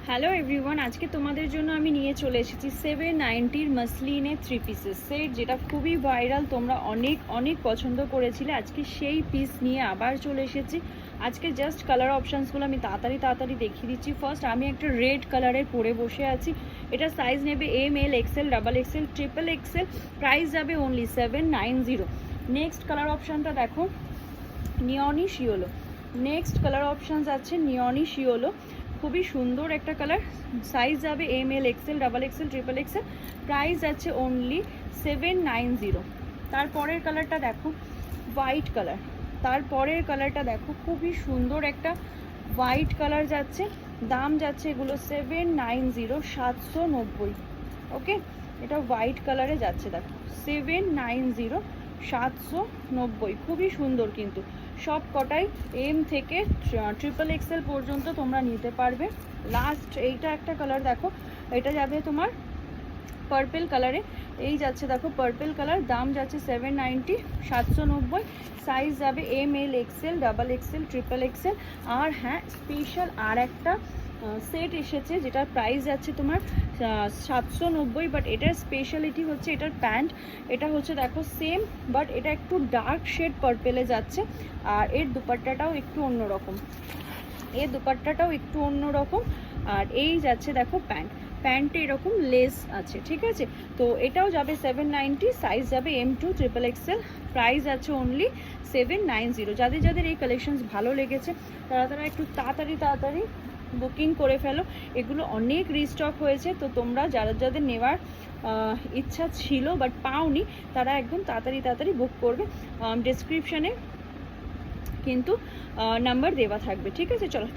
Hello everyone, আজকে তোমাদের জন্য আমি নিয়ে চলে এসেছি 790 মাসলিনের 3 পিসের সেট, যেটা খুবই ভাইরাল। তোমরা অনেক অনেক পছন্দ করেছিলে। আজকে সেই পিস নিয়ে আবার চলে এসেছি। আজকে জাস্ট কালার অপশানসগুলো আমি তাড়াতাড়ি দেখিয়ে দিচ্ছি। ফার্স্ট আমি একটা রেড কালারের পরে বসে আছি। এটা সাইজ নেবে M, L, XL, double XL, triple XL. Price যাবে অনলি 790। নেক্সট কালার অপশানটা দেখো, নিয়নি শিওলো। নেক্সট কালার অপশানস আছে নিয়নি শিওলো, খুবই সুন্দর একটা কালার। সাইজ যাবে M, L, XL, double XL, triple XL. Price আছে অনলি 790। তারপরের কালারটা দেখো, হোয়াইট কালার। তারপরের কালারটা দেখো, খুবই সুন্দর একটা হোয়াইট কালার যাচ্ছে। দাম যাচ্ছে এগুলো 790, 790। ওকে, এটা হোয়াইট কালারে যাচ্ছে, দেখো 790, 790। খুবই সুন্দর, কিন্তু সব কটাই এম থেকে ট্রিপল এক্সেল পর্যন্ত তোমরা নিতে পারবে। লাস্ট এইটা একটা কালার দেখো, এটা যাবে তোমার পার্পেল কালারে। এই যাচ্ছে দেখো পার্পেল কালার, দাম যাচ্ছে 790, 790। সাইজ যাবে M, L, XL, double XL, triple XL. আর হ্যাঁ, স্পেশাল আর একটা সেট এসেছে যেটার প্রাইস যাচ্ছে তোমার 790। বাট এটার স্পেশালিটি হচ্ছে এটার প্যান্ট, এটা হচ্ছে দেখো সেম, বাট এটা একটু ডার্ক শেড পার্পেলে যাচ্ছে। আর এর দুপাট্টাটাও একটু অন্যরকম, আর এই যাচ্ছে দেখো প্যান্টে এরকম লেস আছে, ঠিক আছে। তো এটাও যাবে 790, সাইজ যাবে M2 ট্রিপল এক্সেল। প্রাইস আছে অনলি 790। যাদের যাদের এই কালেকশনস ভালো লেগেছে তারা একটু তাড়াতাড়ি বুকিং করে ফেলো। এগুলো অনেক রিস্টক হয়েছে, তো তোমরা যাদের নেওয়ার ইচ্ছা ছিল বাট পাওনি, তারা একদম তাড়াতাড়ি বুক করবে। ডেসক্রিপশানে কিন্তু নাম্বার দেওয়া থাকবে, ঠিক আছে। চলো।